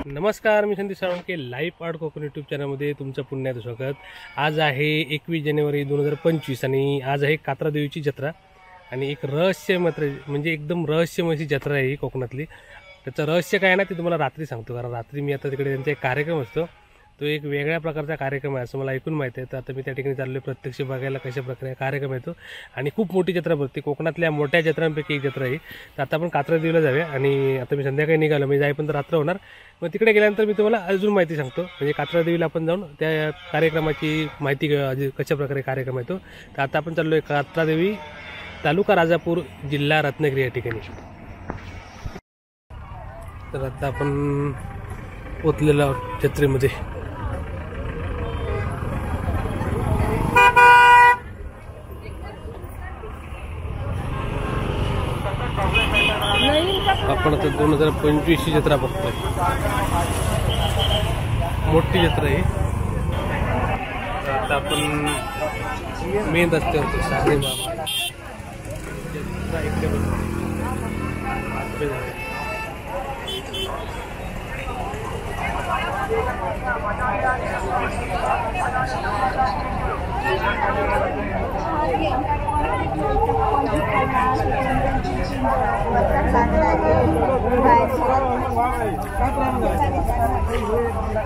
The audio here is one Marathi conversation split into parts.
नमस्कार, मी Sandeep Salunkhe. Life art Konkan YouTube चॅनलमध्ये तुमचं पुन्हा स्वागत. आज आहे 21 जानेवारी 2025 आणि आज आहे कात्रा देवीची जत्रा. आणि एक रहस्यमय म्हणजे एकदम रहस्यमय जत्रा आहे ही कोकणातली. त्याचं रहस्य काय ना ते तुम्हाला रात्री सांगतो, कारण रात्री मी आता तिकडे त्यांचा एक कार्यक्रम असतो, तो एक वेगळ्या प्रकारचा कार्यक्रम आहे असं मला ऐकून माहिती आहे. तर आता मी त्या ठिकाणी चाललो प्रत्यक्ष बघायला कशा प्रकारे कार्यक्रम येतो. आणि खूप मोठी जत्रा भरते, कोकणातल्या मोठ्या जत्रांपैकी एक जत्रा आहे. तर आता आपण कात्रा देवीला जाऊया. आणि आता मी संध्याकाळी निघालो, मी जाईपर्यंत रात्र होणार. मग तिकडे गेल्यानंतर मी तुम्हाला अजून माहिती सांगतो. म्हणजे कात्रा देवीला आपण जाऊन त्या कार्यक्रमाची माहिती कशा प्रकारे कार्यक्रम येतो. तर आता आपण चाललो आहे कात्रा देवी, तालुका राजापूर, जिल्हा रत्नागिरी या ठिकाणी. तर आता आपण पोचलेलो आहोत जत्रेमध्ये. आपण आता 2025 ची जत्रा बघतोय. मोठी जत्रा आहे. आता आपण मेन रस्त्यावर सागरी बाबा इकडे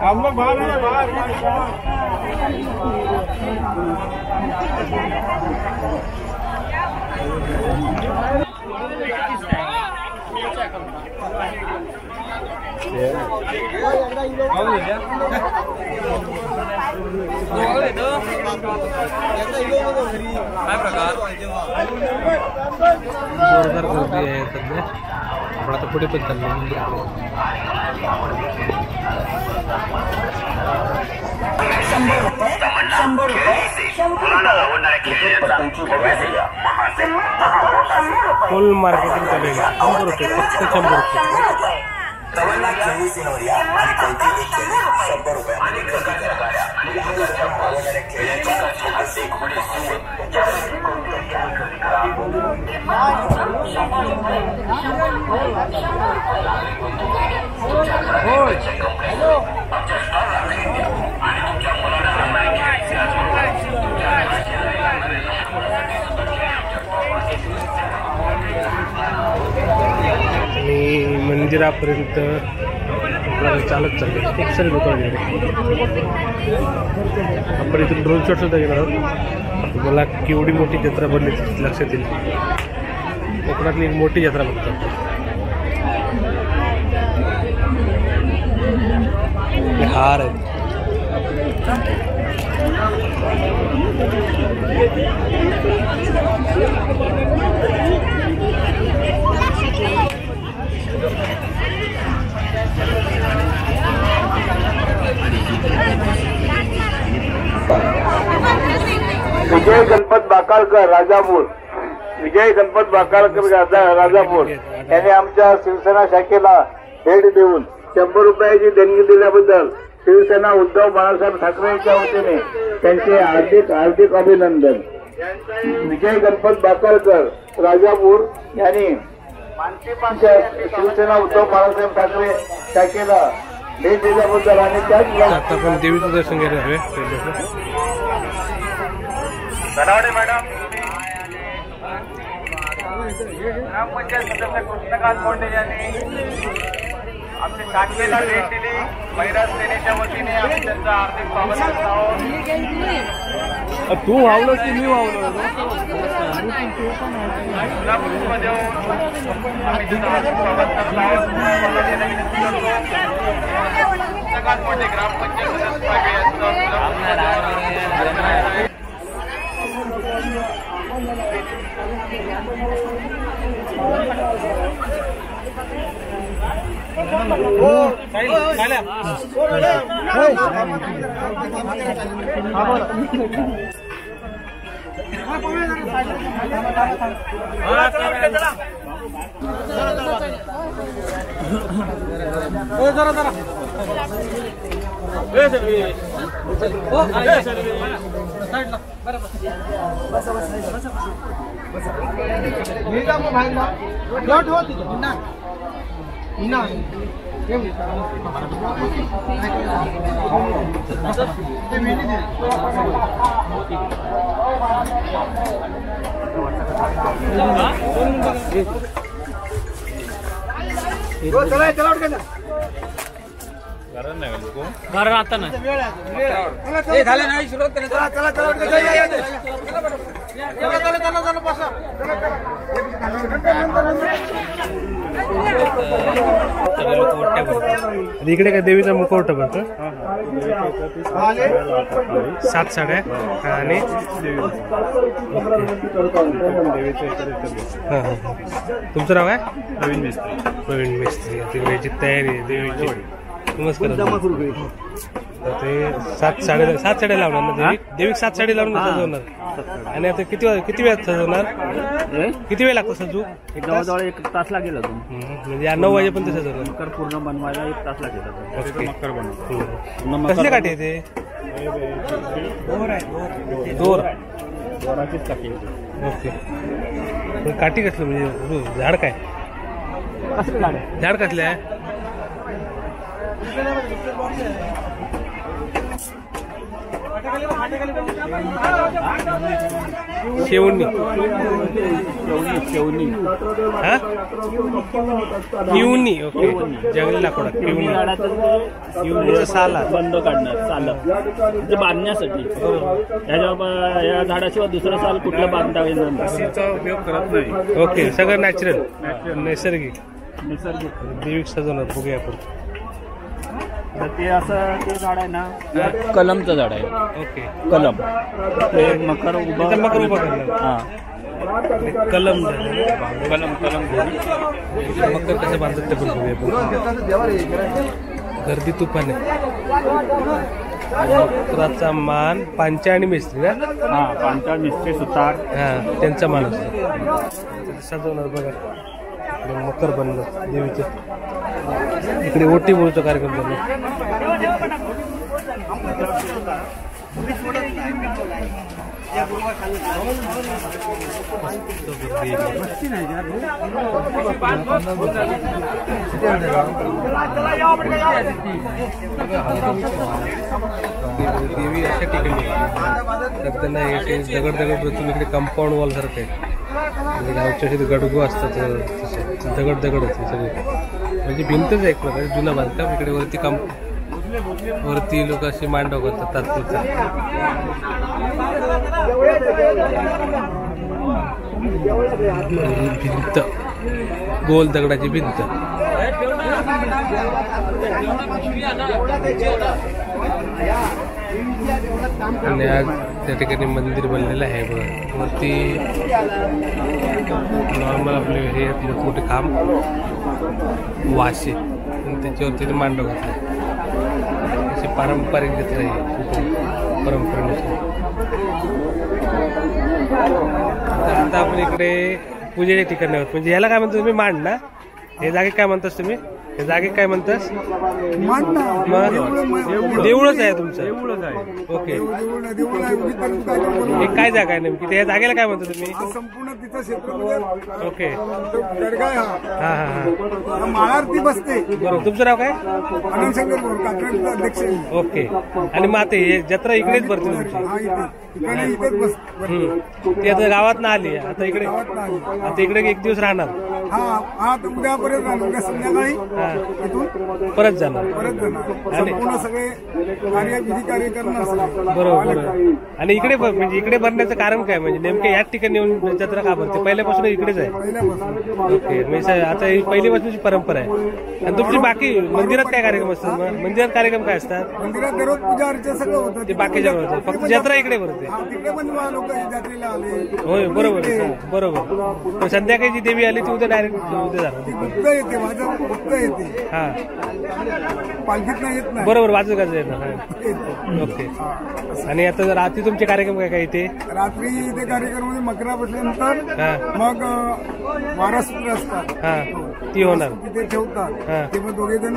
हम लोग बाहर हैं, बाहर जोरदार गर्दी आहे सध्या. आपण आता पुढे पण चाललो. फुल मार्केटिंग चालू आहे. 100 रुपये, फक्त 100 रुपये. आणि मंदिरापर्यंत आपल्याला चालत चाललं. खूप सारे लोक आहेत. आपण इथून ड्रोन शॉट सुद्धा घेणार आहोत. तुम्हाला केवढी मोठी जत्रा बनली लक्षात येईल. कोकणातली एक मोठी जत्रा बघतो. हार आहे. विजय गणपत बाकाळकर राजापूर, विजय गणपत बाकाळकर राजापूर यांनी आमच्या शिवसेना शाखेला भेट देऊन 100 रुपयाची देणगी दिल्याबद्दल शिवसेना उद्धव बाळासाहेब ठाकरेंच्या वतीने त्यांचे हार्दिक हार्दिक अभिनंदन. विजय गणपत बाकाळकर राजापूर यांनी शिवसेना उद्धव बाळासाहेब ठाकरे शाखेला भेट दिल्याबद्दल आणि त्याच आता आपण देवीचं दर्शन घ्यायला हवे. धनावडे मॅडम, ग्रामपंचायत सदस्य कृष्णकांत कोंडे यांनी आमच्या शाखेला भेट दिली. महिला सेनेच्या वतीने आम्ही त्यांचं हार्दिक स्वागत करत आहोत. तू वावलं की मी वावलं मध्ये आम्ही त्यांचं हार्दिक स्वागत करत आहोत. कृष्णकांत कोंडे ग्रामपंचायत सदस्य जरा कारण आता नाही इकडे काय देवीचा मुखवटा भरतो 7 साड्या आणि तुमचं नाव आहे प्रवीण मिस्त्री तिकडे तयारी आहे देवीची. नमस्कार. ते 7 साड्या लावणार ना देवी 7 साडी लावून सजवणार. आणि आता किती वेळात सजवणार? किती वेळ लागतो सजू? जवळजवळ 1 तास लागेल अजून. म्हणजे 9 वाजेपर्यंत सजवणार. मकर पूर्ण बनवायला 1 तास लागेल. मकर बनवतो. कसले काठी ते? दोर. दोराचीच काठी. ओके. काठी कसलं म्हणजे झाड काय? झाड कसले आहे? शेवणी. हा पिवणी. ओके. जंगली लाकडा पिवणीचं साला बंद काढणार साल म्हणजे बांधण्यासाठी. या झाडाशिवाय दुसरं साल कुठलं बांधता येईल उपयोग करत नाही. ओके. सगळं नॅचरल नैसर्गिक देवीक सजवणार. बघूया आपण. ते असं ते झाड आहे ना कलमचं झाड आहे. ओके. कलम ते मकर उभा करणार. हा कलम कलम मकर कसं बांधतात ते पण बघूया. गर्दी तुफान आहे. मकराचा मान पांचा आणि मिस्त्री ना. हा पांचा मिस्त्री सुतार हा त्यांचा मान असतो. सजवणार बघा. मकर बनलं देवीचं. इकडे ओटी बोलतो कार्यक्रम झाला. देवी अशा ठिकाणी त्यांना दगड रचून इकडे कंपाऊंड वॉल सारखं आहे. म्हणजे गावच्या असे गडगो असतात दगड असते सगळे. म्हणजे भिंतच आहे एक प्रकारे जुना बांधकाम. इकडे वरती लोक असे मांडव करतात तात्पुरता. भिंत गोल दगडाची भिंत. आणि आज त्या ठिकाणी मंदिर बनलेलं आहे बघा. वरती नॉर्मल आपले हे मोठमोठे खांब वाशे आणि त्याच्यावरती मांडव घातले. अशी पारंपरिक जत्रा आहे परंपरेनुसार. आता आपण इकडे पूजेच्या ठिकाणी आहोत. म्हणजे याला काय म्हणतो तुम्ही? मांड ना. हे जागे काय म्हणतास तुम्ही? हे जागे काय म्हणतास? देऊळच आहे तुमचं. ओके. हे काय जागा आहे नेमकी? त्या जागेला काय म्हणता तुम्ही? संपूर्ण तिथं क्षेत्र. ओके. हा महाआरती बसते. बरोबर. तुमचं नाव काय? अध्यक्ष. ओके. आणि मग आता हे जत्रा इकडेच भरते तुमची? ती आता गावात ना आली. आता इकडे 1 दिवस राहणार. हा उद्यापर्यंत उद्या संध्याकाळी परत जाणार. आणि सगळे विधी कार्य करणार. बरोबर. आणि इकडे म्हणजे इकडे भरण्याचं कारण काय? म्हणजे नेमके याच ठिकाणी येऊन जत्रा का भरते? पहिल्यापासून इकडेच आहे. ओके. म्हणजे आता ही पहिलीपासूनची परंपरा आहे. आणि तुमची बाकी मंदिरात काय कार्यक्रम असतात? मंदिरात कार्यक्रम काय असतात? मंदिरात दररोज पूजा अर्चा सगळं होतं. ते बाकीच्या होतं. फक्त जत्रा इकडे भरते. तिकडे पण लोक जत्रेला आले. होय. बरोबर. संध्याकाळी जी देवी आली ती उद्या डायरेक्ट उद्या जाणार. येते माझं फक्त येते. हा पालखीत नाही येत नाही. बरोबर. वाजत गाजत येणार. ओके. आणि आता रात्री तुमचे कार्यक्रम काय इथे? रात्री इथे कार्यक्रम मकरा बसल्यानंतर मग वारासूत्र असतात. हा ती होणार. तिथे ठेवतात. ते मग दोघे जण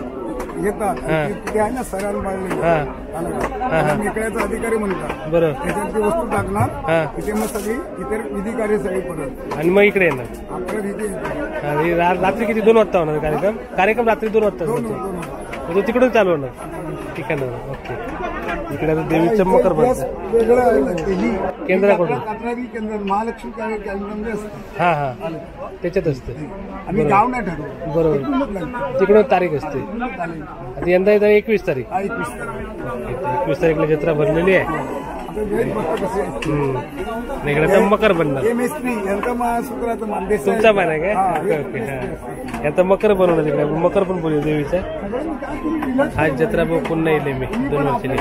येतात हा. ते आहे ना सरांना बाळले हा हा. मेकळ्याचा अधिकारी म्हणतात. बरोबर. त्याच्यात ती वस्तू टाकणार हा. तिथे मग सगळी इतर विधी कार्य सगळी परत आणि मग इकडे येणार. परत इथे येतात. आणि रात्री किती 2 वाजता होणार कार्यक्रम? कार्यक्रम रात्री 2 वाजता दोन होतो. दोन तो तिकडून चालू होणार. ठीक आहे ना. ओके. इकडे आता देवीचं मकर बनतं. वेगळं आहे ते. ही केंद्राकडून. कात्रादी केंद्र महालक्ष्मी केंद्रामध्ये असतं. हा हा त्याच्यात असते. आम्ही गाव नाही ठरवलं. बरोबर. तिथूनच लागतं. तिकडून तारीख असते. चालेल. आता यंदा येतं 21 तारीख. हा, 21 तारीख. 21 तारीखला जत्रा भरलेली आहे. आता वेळ बघतो कसे आहे. आणि इकडे आता मकर बनणार. हे मेस्त्री यांचा महासूत्राचा मान देसाई. तुमचा मान आहे हा, काय? Okay okay. हा आता मकर बनवणार तिकडे. मकर पण बोलू देवीचा. आज जत्रा बघ पुन्हा येईल मी 2 वर्षांनी.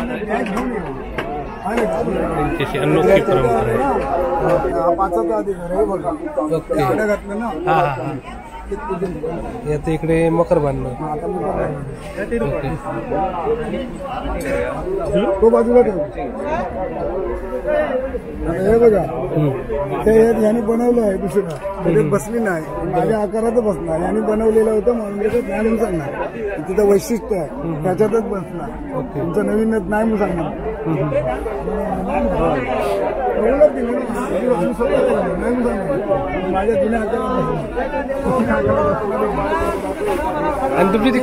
त्यांच्याशी अनोखी परंपरा आहे. पाचाचा अधिकार आहे बघा. ओके. ते आडं घातलं ना. हा हा हा. ते पूजन. आता इकडे मकर बांधणार. आता मग ओके. तो बाजूला ठेव. आता हे बघा ते याने बनवलं आहे दुसरं. म्हणजे बसली नाही माझ्या आकारातच बसणार. याने बनवलेलं होतं म्हणून ज्ञान सांगणार. तिथं वैशिष्ट्य आहे त्याच्यातच बसणार. तुमचं नवीनच नाही म्हणून सांगणार. माझ्या जुन्या आणि तुमची ती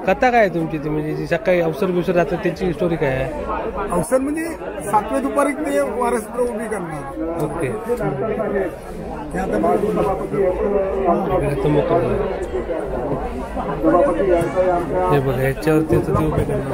कथा काय आहे तुमची ती? म्हणजे जी सकाळी अवसर बिवसर राहतात त्याची स्टोरी काय आहे? अवसर म्हणजे 7व्या दुपारी ते वारसत्र उभी करणार. ओके. ते आता मला आता मकर हे बघा याच्यावरती आता ते उभे करणार.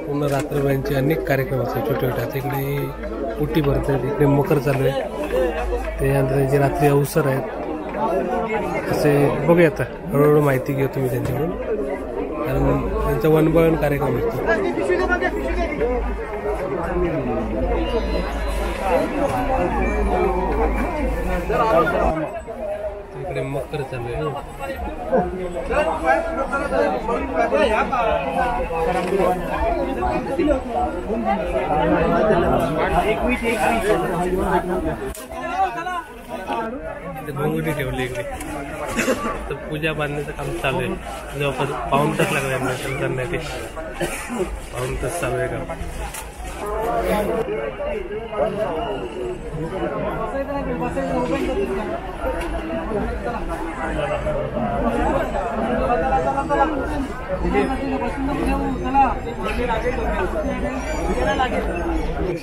पूर्ण रात्रभरांचे अनेक कार्यक्रम असतात छोटे छोटे. आता इकडे उटी भरतात, इकडे मकर चालू आहे. त्याच्यानंतर त्यांचे रात्री अवसर आहेत. असे बघूया आता हळूहळू माहिती घेऊ तुम्ही त्यांच्याकडून, कारण त्यांचा वनबळण कार्यक्रम असतो. इकडे मकर चालू आहे. भोंगडी ठेवली इकडे. तर पूजा बांधण्याचं काम चालू आहे. जवळपास पाऊण तास लागला करण्यासाठी. पाऊण तास चालू आहे काम.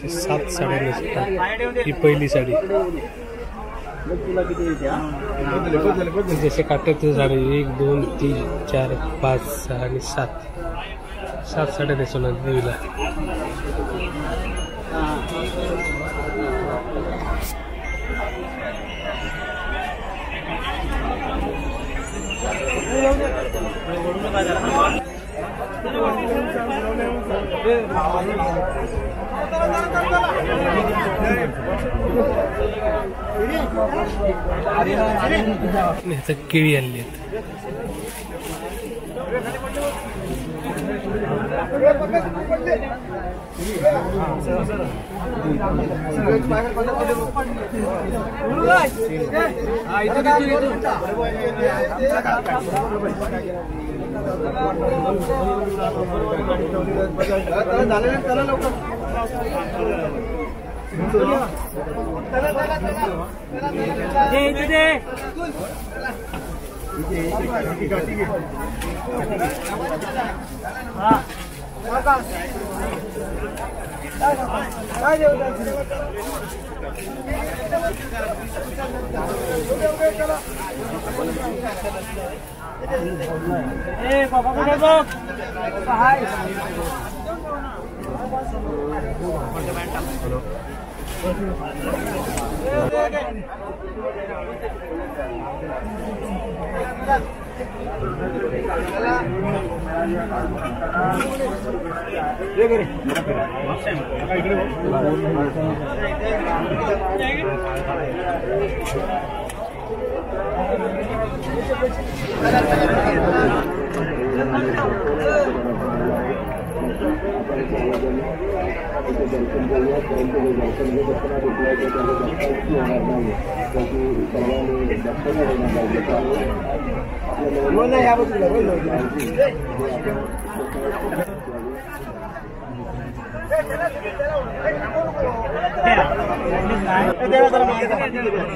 सात साड्या नेसतात. ही पहिली साडी. जसे काट्याचे झाडे 1 2 3 4 5 6 आणि 7 साड्या नेसवणार देवीला. ह्याचं केळी आणली आहेत.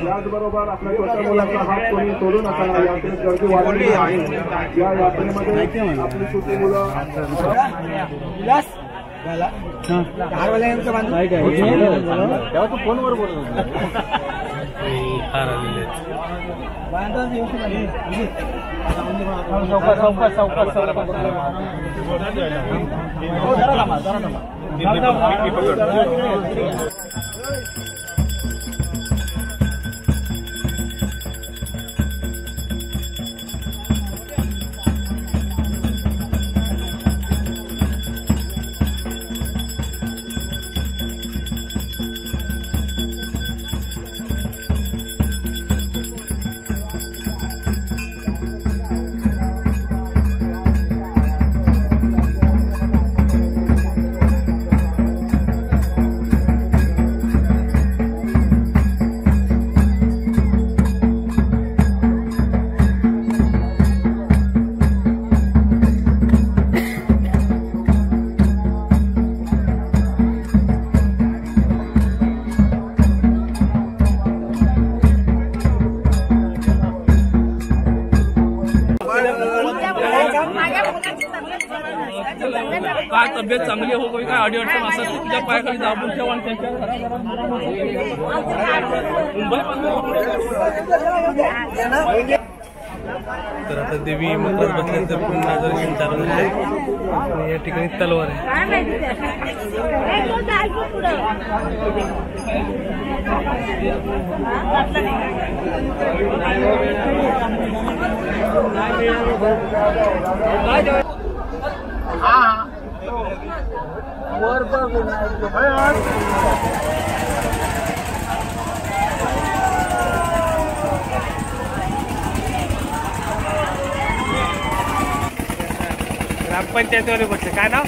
याचबरोबर आपल्या छोट्या मुलांचा हात कोणी सोडू नका. यात्रेत गर्दी वाढली आहे. या यात्रेमध्ये आपली छोटी मुलं फोनवर बोलत हार आलेले काय तब्येत चांगली हो काही काय अडीअडचण असेल तर तुझ्या पायाखाली दाबून ठेवा आणि त्यांच्या तर आता देवी मुखात बसल्यानंतर पुन्हा दर्शन चालू झाले आणि या ठिकाणी तलवार आहे. ग्रामपंचायतीवाले बसले. काय नाव?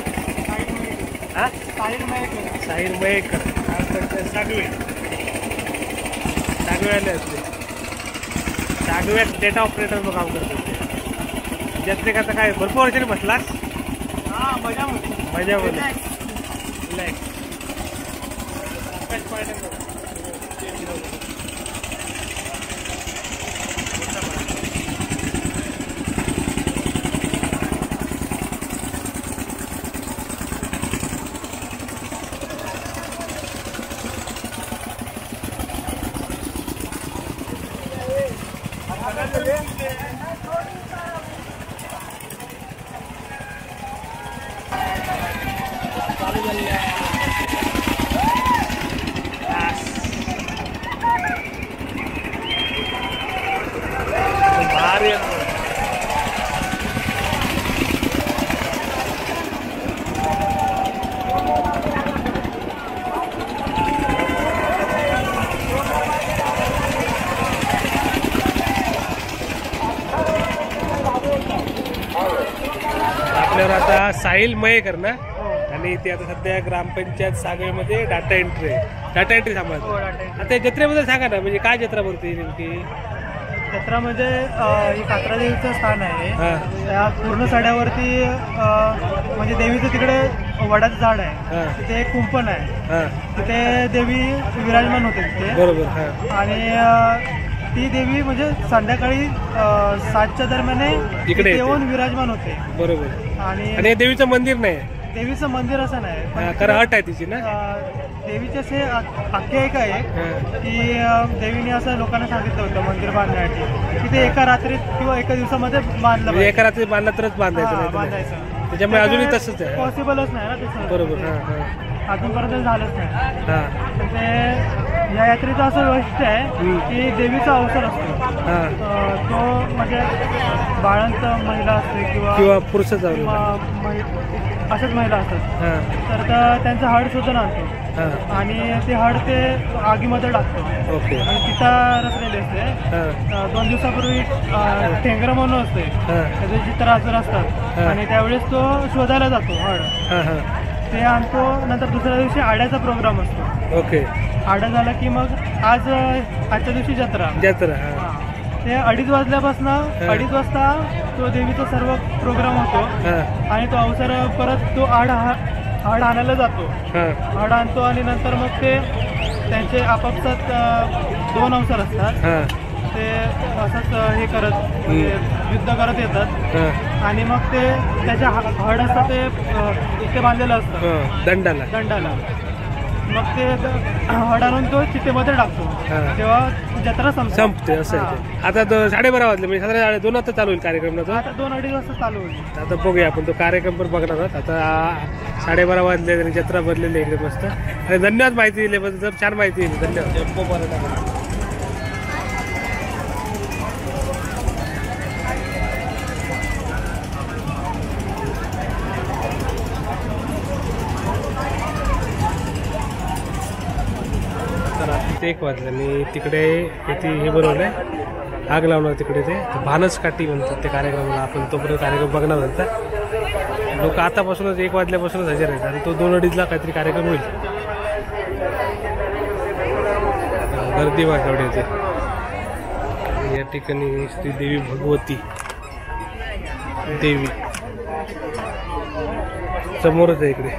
हा, साहिल मयेकर. सागवे सागवेवाले असते. सागव्यात डेटा ऑपरेटरचं काम करतो. जत्रेकरता काय भरपूर वर्षांनी बसलास? मजामध्ये आपल्यावर आता साहिल मयेकर ना, आणि ते आता सध्या ग्रामपंचायत सागवेमध्ये डाटा एंट्री सांभाळतो. आता जत्रेबद्दल सांगा ना, म्हणजे काय जत्रा भरते नेमकी? जत्रा म्हणजे ही कात्रा देवीचं स्थान आहे. त्या पूर्ण सड्यावरती म्हणजे देवीचं तिकडे वडाचं झाड आहे, तिथे एक कुंपण आहे, तिथे देवी विराजमान होते तिथे. बरोबर. आणि ती देवी म्हणजे संध्याकाळी 7च्या दरम्यान इकडे येऊन विराजमान होते. बरोबर. आणि देवीचं मंदिर नाही, देवीचं मंदिर असं नाही, कारण अट आहे तिची ना. देवीचे असे आख्यायिका आहे की देवीने असं लोकांना सांगितलं होतं मंदिर बांधण्यासाठी की ते एका रात्रीत किंवा एका दिवसामध्ये बांधलं पाहिजे. एका रात्री बांधला तरच बांधायचं. त्याच्यामुळे अजूनही तसंच आहे. पॉसिबलच नाही ना तसं. बरोबर. अजूनपर्यंत झालंच नाही. ते या यात्रेचं असं वैशिष्ट्य आहे की देवीचा अवसर असतो. तो म्हणजे बाळंत महिला असते किंवा पुरुषच अशाच महिला असतात. तर त्यांचं हड शोधून आणतो आणि ते हड ते आगीमध्ये टाकतो. आणि तिथं रचलेली असते. 2 दिवसापूर्वी ठेंगरं म्हणून असते, त्याचे चित्र हजर असतात आणि त्यावेळेस तो शोधायला जातो हड. ते आणतो. नंतर दुसऱ्या दिवशी आड्याचा प्रोग्राम असतो. आडा झाला की मग आजच्या दिवशी जत्रा. ते 2:30 वाजल्यापासून 2:30 वाजता तो देवीचा सर्व प्रोग्राम होतो आणि तो अवसर परत तो हाड आणायला जातो. हाड आणतो आणि नंतर मग ते त्यांचे आपापसात 2 अवसर असतात. ते असंच हे करत युद्ध करत येतात आणि मग ते त्याच्या हड असतं ते बांधलेलं असतं दंडाला. मग ते हड आणून तो चितेमध्ये टाकतो. तेव्हा जत्रा संपते. असं आता 12:30 वाजले म्हणजे साधारण 2 वाजता चालू होईल कार्यक्रम. आता 2-2:30 वाजता चालू होईल. आता बघूया आपण तो कार्यक्रम पण बघणार आहोत. आता 12:30 वाजले आणि जत्रा भरलेली एकदम मस्त. आणि धन्यवाद माहिती दिल्याबद्दल. छान माहिती दिली. धन्यवाद. रात्री 1 वाजले आणि तिकडे हे बनवलंय, आग लावणार तिकडे. ते भानस काठी म्हणतात त्या कार्यक्रमाला. आपण तोपर्यंत कार्यक्रम बघणार होता. लोक आतापासूनच 1 वाजल्यापासूनच हजर आहेत आणि तो 2:30ला काहीतरी कार्यक्रम होईल. गर्दी वाढवली होती. या ठिकाणी श्री देवी भगवती देवी समोरच आहे इकडे.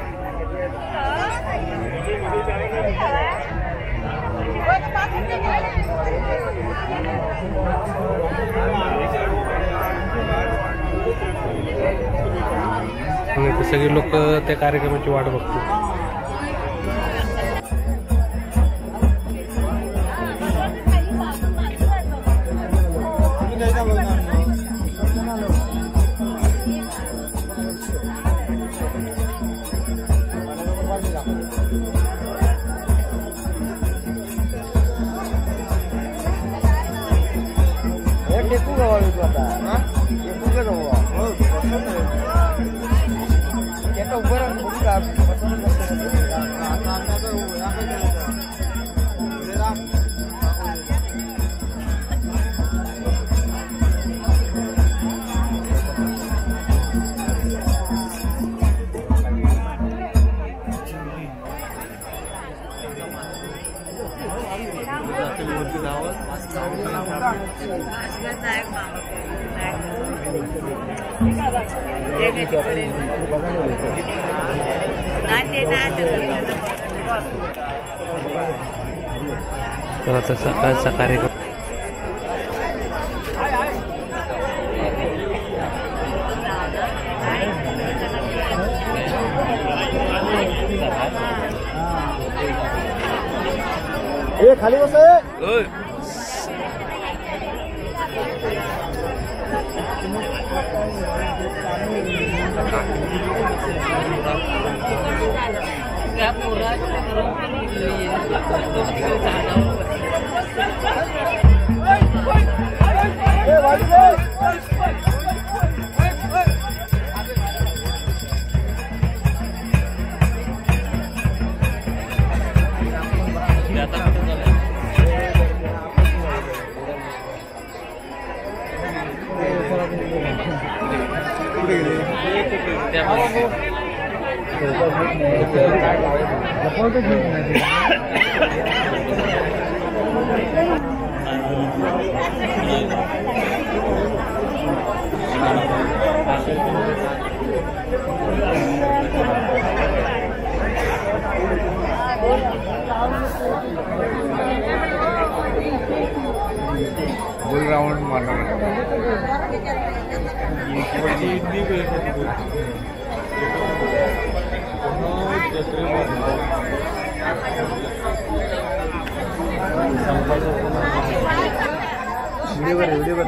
सगळे लोक त्या कार्यक्रमाची वाट बघतात. तर आता सकाळचा कार्यक्रम खाली बस. फुल राउंड मारना वीडियो कर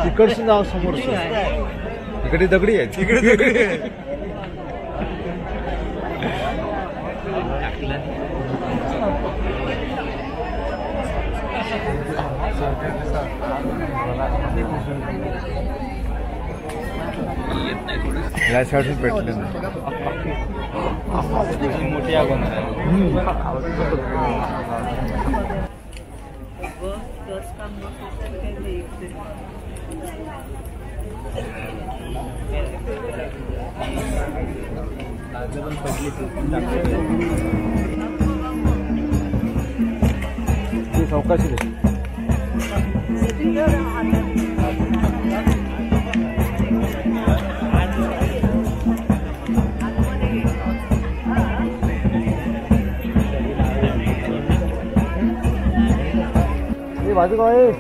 तिकडचं जाव समोर इकडे दगडी आहे तिकडे दगडी आहे. या साईडून भेटले मोठी आगोंद चौकाशी बाजू काय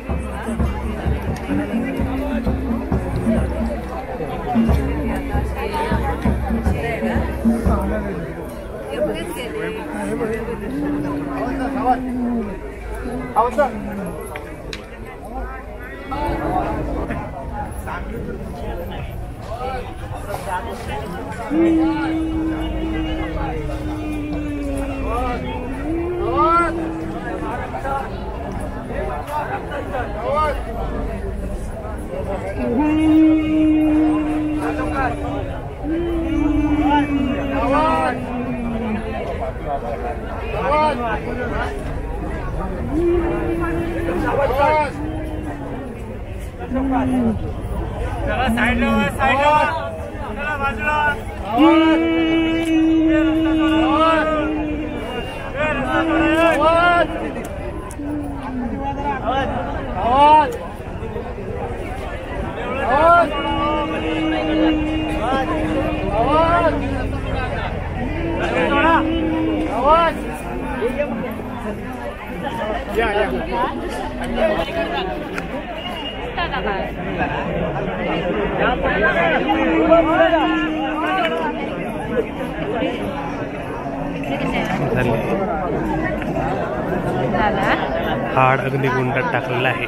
हाड अग्निकुंडात टाकलेला आहे.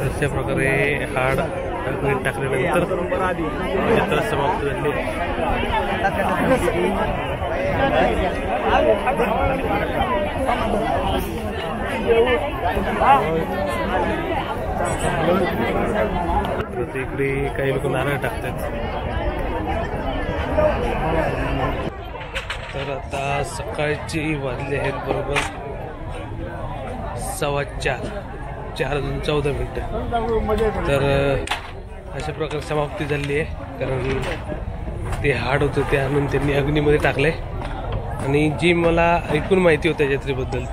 अशा प्रकारे हाड अग्नीत टाकल्यानंतर जत्रा समाप्त झाली. इकडे काही लोक नारळ टाकतात. तर आता सकाळची वाजले आहेत बरोबर 4:14 तर अशा प्रकारे समाप्ती झाली आहे. कारण ते हाड होतं ते आणून त्यांनी अग्नीमध्ये टाकले आणि जी मला ऐकून माहिती होती जत्रेबद्दल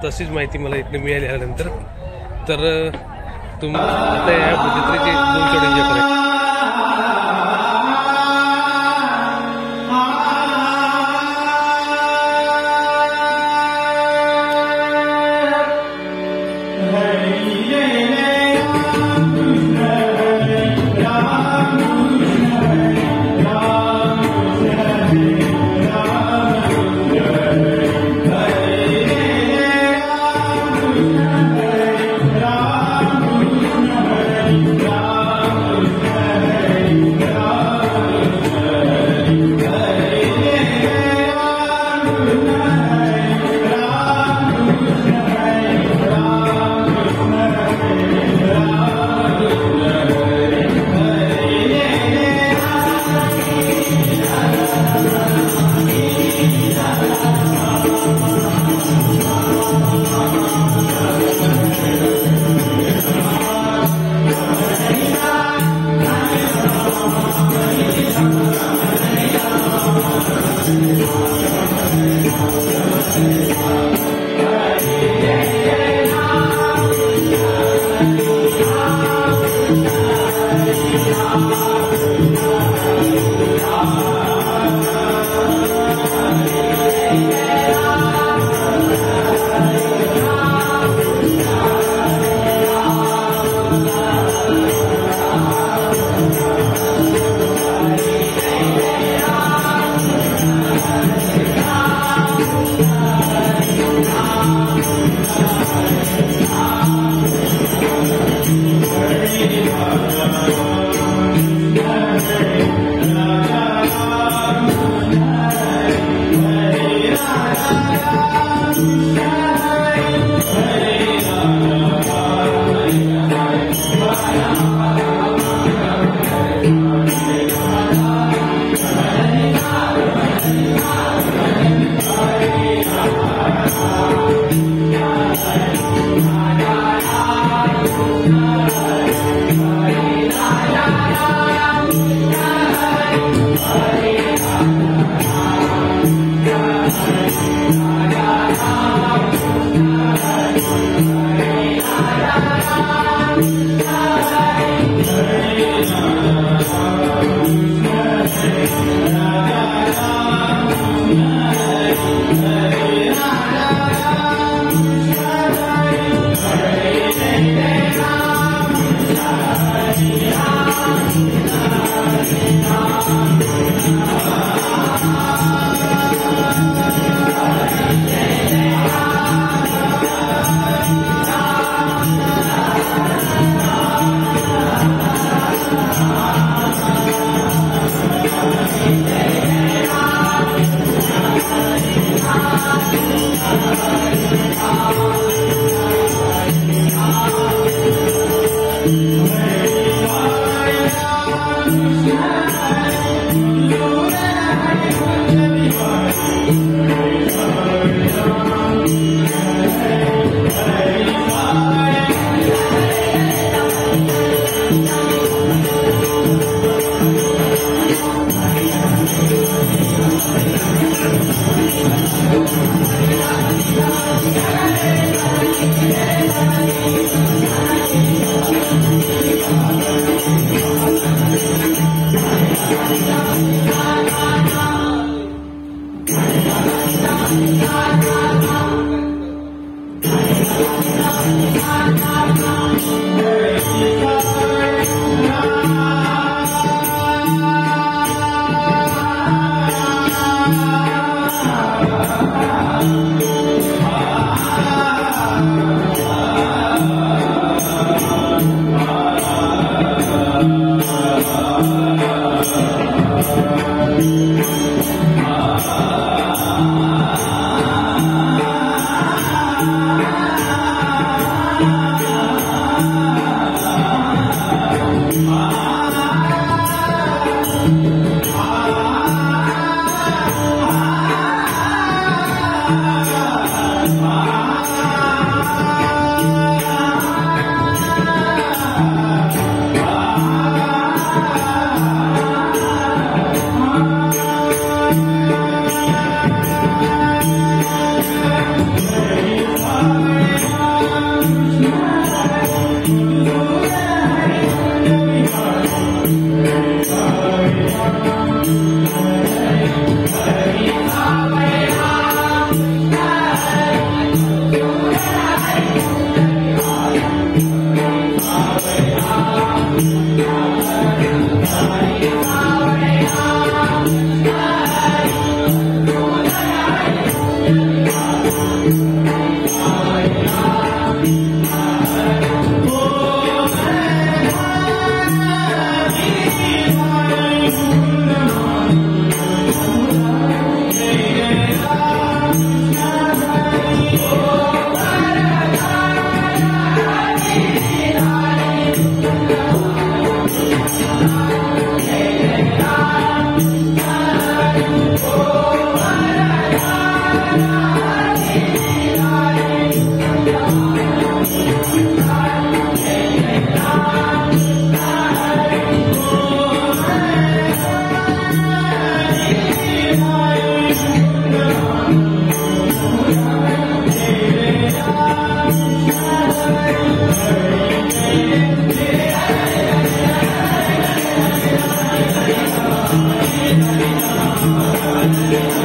तशीच माहिती मला इथनं मिळाली आल्यानंतर तर आता या जत्रेचे 2 छोटे जत्रा आहे. धन्यवाद.